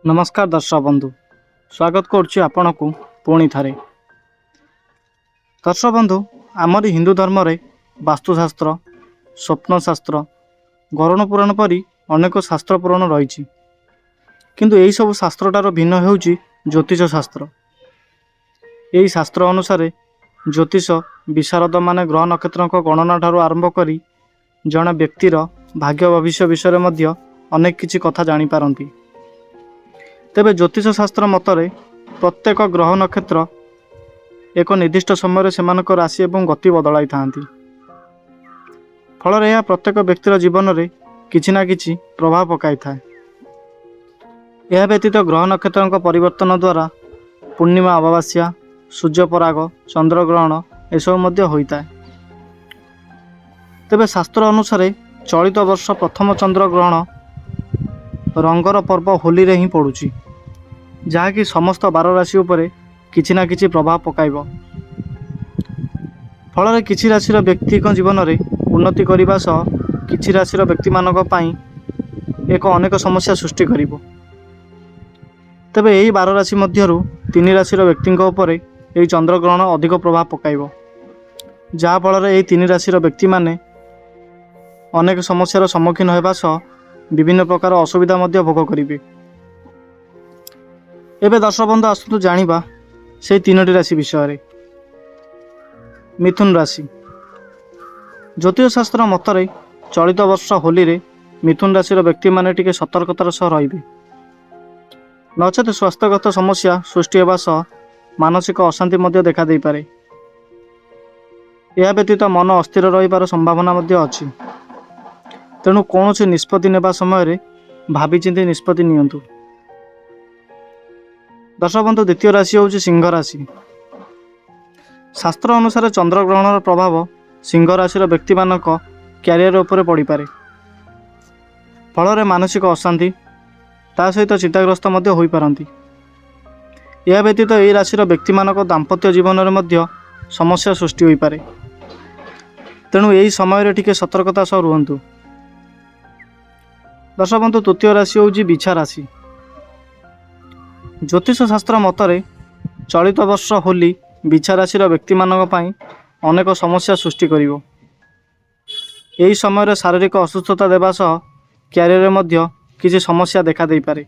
नमस्कार दर्शक बंधु, स्वागत करुच्ची आपण को पुणी थारे। दर्शक बंधु, आमरी हिंदू धर्म रे वास्तुशास्त्र, स्वप्नशास्त्र, गरुड़ पुराण परी अनेक शास्त्र पुराण रही, किंतु यही सब शास्त्रटार भिन्न होउची ज्योतिष शास्त्र। यही शास्त्र अनुसार ज्योतिष विशारद माने ग्रह नक्षत्र गणना ठारू आरंभ करी जड़े व्यक्तिर भाग्य भविष्य विषय में अनेक किछि कथा जानी पारंती। तेबे ज्योतिष शास्त्र मतरे प्रत्येक ग्रह नक्षत्र एक निर्दिष्ट समय सेमानक राशि एवं गति बदलाई थांती। फल यह प्रत्येक व्यक्तिर जीवन में किछि ना किछि प्रभाव पकाई थाए। यह व्यतीत ग्रह नक्षत्र परिवर्तन द्वारा पूर्णिमा अमावास्या, सूर्यपराग, चंद्रग्रहण एसबू मध्य होता है। तेबे शास्त्र अनुसार चलित वर्ष प्रथम चंद्रग्रहण रंगर पर्व होली रे ही पड़ुची, जहाँकि समस्त 12 राशि उपरे किछि ना किछि प्रभाव पकाइब। फल किछि राशिर व्यक्ति जीवन में उन्नति करने सह किछि राशिर व्यक्ति मानक पई एक अनेक समस्या सृष्टि करिबो। तेबे यही 12 राशि मध्यरु 3 राशिर व्यक्ति उपरे यही चंद्रग्रहण अधिक प्रभाव पकाइब, जहाँ फल यही 3 राशिर व्यक्ति माने अनेक समस्यार सम्मुखीन होगा सह विभिन्न प्रकार असुविधा मध्य भोग करिवे। एबे दर्शक बंधु, आसतु जानिबा से 3टी राशि विषय। मिथुन राशि। ज्योतिष शास्त्र मतरे चलित वर्ष होली रे मिथुन राशिर व्यक्ति माने टिके सतर्कतार सह रहिबे, नचेत स्वास्थ्यगत समस्या सृष्टि होगा सह मानसिक अशांति मध्य देखा दे पारे। यह व्यतीत मन अस्थिर रहिबार संभावना मध्य अछि, तेणु कौन से निष्पत्ति नेबा समय भावी चिंती निष्पत्ति नियंतु। दर्शक बंधु, द्वितीय राशि हूँ सिंह राशि। शास्त्र अनुसार चंद्रग्रहण प्रभाव सिंह राशि व्यक्ति मानक क्यारियर उपर पड़ पारे। फल मानसिक अशांति ता सहित चिंताग्रस्त हो पारती। यह व्यतीत यही राशि व्यक्ति मानक दाम्पत्य जीवन में मध्य समस्या सृष्टि हो पारे, तेणु यही समय टिके सतर्कता सह रुहंतु। दर्शक बंधु, तृतीय राशि हूँ बिछा राशि। ज्योतिष शास्त्र मतरे चलित वर्ष होली बिछा राशि व्यक्ति मानक पई अनेक समस्या सृष्टि करिवो। यही समय शारीरिक असुस्थता देवा सह क्यारियर मध्य किसी समस्या देखा दे पारे।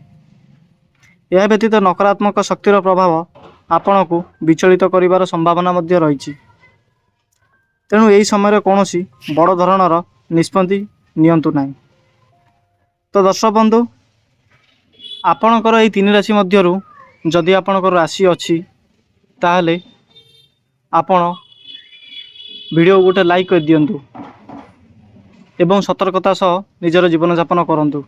यह व्यतीत नकारात्मक शक्तिर प्रभाव आपण को विचलित करिवार संभावना मध्य रही, तेणु यही समय कौनसी बड़ धरणर निष्पत्ति नियंतु नाही। तो दर्शक बंधु, आपणकर यही 3 राशि मध्यरु जदि आपणकर राशि अच्छी ताहले आपण वीडियो गोटे लाइक कर दियंतु एवं सतर्कता सह निजर जीवन यापन करंतु।